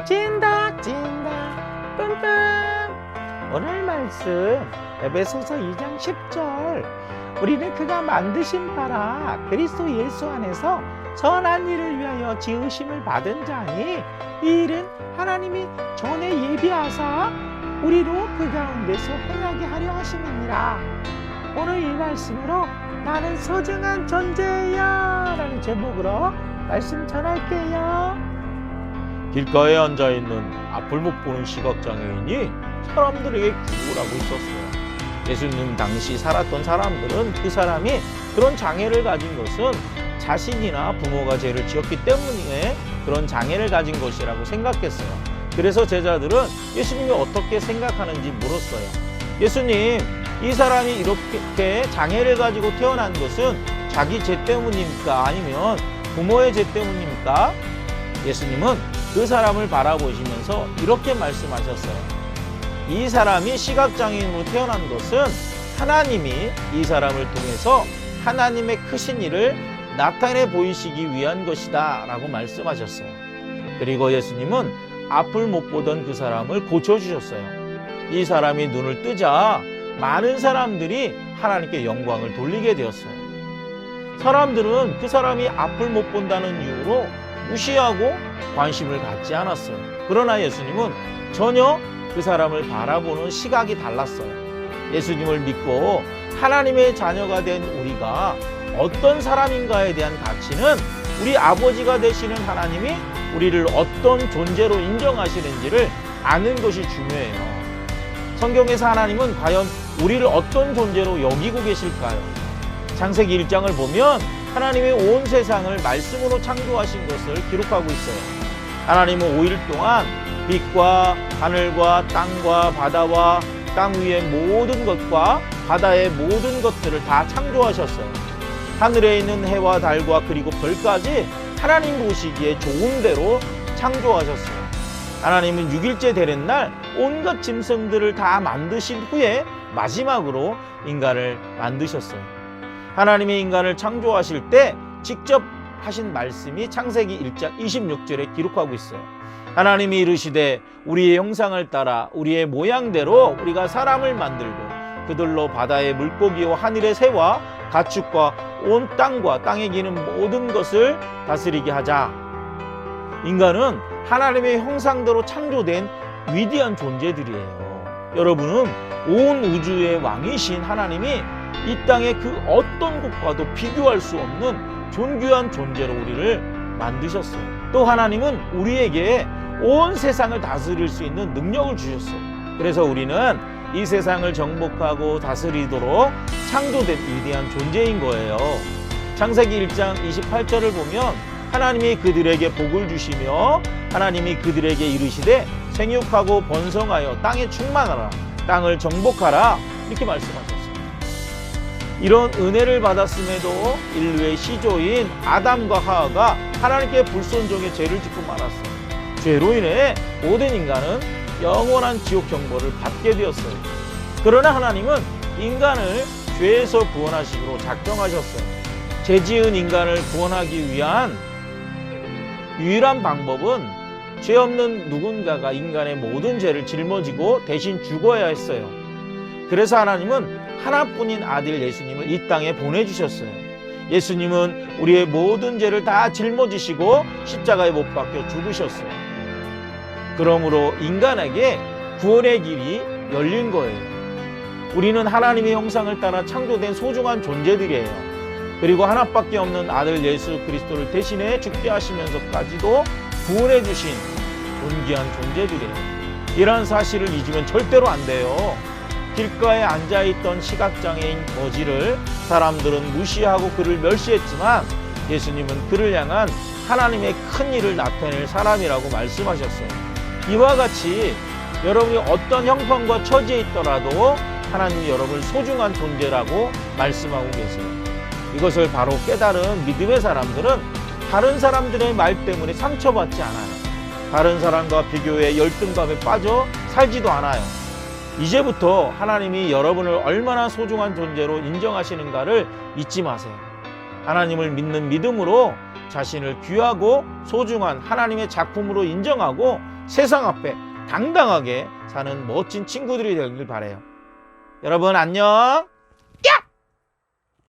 찐다 뿜뿜. 오늘 말씀 에베소서 2장 10절. 우리는 그가 만드신 바라 그리스도 예수 안에서 선한 일을 위하여 지으심을 받은 자니 이 일은 하나님이 전에 예비하사 우리로 그 가운데서 행하게 하려 하심이니라. 오늘 이 말씀으로 나는 소중한 존재야 라는 제목으로 말씀 전할게요. 길가에 앉아있는 앞을 못 보는 시각장애인이 사람들에게 구걸 하고 있었어요. 예수님 당시 살았던 사람들은 그 사람이 그런 장애를 가진 것은 자신이나 부모가 죄를 지었기 때문에 그런 장애를 가진 것이라고 생각했어요. 그래서 제자들은 예수님이 어떻게 생각하는지 물었어요. 예수님, 이 사람이 이렇게 장애를 가지고 태어난 것은 자기 죄 때문입니까? 아니면 부모의 죄 때문입니까? 예수님은 그 사람을 바라보시면서 이렇게 말씀하셨어요. 이 사람이 시각장애인으로 태어난 것은 하나님이 이 사람을 통해서 하나님의 크신 일을 나타내 보이시기 위한 것이다 라고 말씀하셨어요. 그리고 예수님은 앞을 못 보던 그 사람을 고쳐주셨어요. 이 사람이 눈을 뜨자 많은 사람들이 하나님께 영광을 돌리게 되었어요. 사람들은 그 사람이 앞을 못 본다는 이유로 무시하고 관심을 갖지 않았어요. 그러나 예수님은 전혀 그 사람을 바라보는 시각이 달랐어요. 예수님을 믿고 하나님의 자녀가 된 우리가 어떤 사람인가에 대한 가치는 우리 아버지가 되시는 하나님이 우리를 어떤 존재로 인정하시는지를 아는 것이 중요해요. 성경에서 하나님은 과연 우리를 어떤 존재로 여기고 계실까요? 창세기 1장을 보면 하나님이 온 세상을 말씀으로 창조하신 것을 기록하고 있어요. 하나님은 5일 동안 빛과 하늘과 땅과 바다와 땅 위의 모든 것과 바다의 모든 것들을 다 창조하셨어요. 하늘에 있는 해와 달과 그리고 별까지 하나님 보시기에 좋은 대로 창조하셨어요. 하나님은 6일째 되는 날 온갖 짐승들을 다 만드신 후에 마지막으로 인간을 만드셨어요. 하나님이 인간을 창조하실 때 직접 하신 말씀이 창세기 1장 26절에 기록하고 있어요. 하나님이 이르시되 우리의 형상을 따라 우리의 모양대로 우리가 사람을 만들고 그들로 바다의 물고기와 하늘의 새와 가축과 온 땅과 땅에 기는 모든 것을 다스리게 하자. 인간은 하나님의 형상대로 창조된 위대한 존재들이에요. 여러분은 온 우주의 왕이신 하나님이 이 땅의 그 어떤 곳과도 비교할 수 없는 존귀한 존재로 우리를 만드셨어요. 또 하나님은 우리에게 온 세상을 다스릴 수 있는 능력을 주셨어요. 그래서 우리는 이 세상을 정복하고 다스리도록 창조된 위대한 존재인 거예요. 창세기 1장 28절을 보면 하나님이 그들에게 복을 주시며 하나님이 그들에게 이르시되 생육하고 번성하여 땅에 충만하라, 땅을 정복하라 이렇게 말씀하셨어요. 이런 은혜를 받았음에도 인류의 시조인 아담과 하와가 하나님께 불순종의 죄를 짓고 말았어요. 죄로 인해 모든 인간은 영원한 지옥 형벌을 받게 되었어요. 그러나 하나님은 인간을 죄에서 구원하시기로 작정하셨어요. 죄 지은 인간을 구원하기 위한 유일한 방법은 죄 없는 누군가가 인간의 모든 죄를 짊어지고 대신 죽어야 했어요. 그래서 하나님은 하나뿐인 아들 예수님을 이 땅에 보내주셨어요. 예수님은 우리의 모든 죄를 다 짊어지시고 십자가에 못 박혀 죽으셨어요. 그러므로 인간에게 구원의 길이 열린 거예요. 우리는 하나님의 형상을 따라 창조된 소중한 존재들이에요. 그리고 하나밖에 없는 아들 예수 그리스도를 대신해 죽게 하시면서까지도 구원해 주신 존귀한 존재들이에요. 이런 사실을 잊으면 절대로 안 돼요. 길가에 앉아있던 시각장애인 거지를 사람들은 무시하고 그를 멸시했지만 예수님은 그를 향한 하나님의 큰 일을 나타낼 사람이라고 말씀하셨어요. 이와 같이 여러분이 어떤 형편과 처지에 있더라도 하나님이 여러분을 소중한 존재라고 말씀하고 계세요. 이것을 바로 깨달은 믿음의 사람들은 다른 사람들의 말 때문에 상처받지 않아요. 다른 사람과 비교해 열등감에 빠져 살지도 않아요. 이제부터 하나님이 여러분을 얼마나 소중한 존재로 인정하시는가를 잊지 마세요. 하나님을 믿는 믿음으로 자신을 귀하고 소중한 하나님의 작품으로 인정하고 세상 앞에 당당하게 사는 멋진 친구들이 되길 바라요. 여러분 안녕.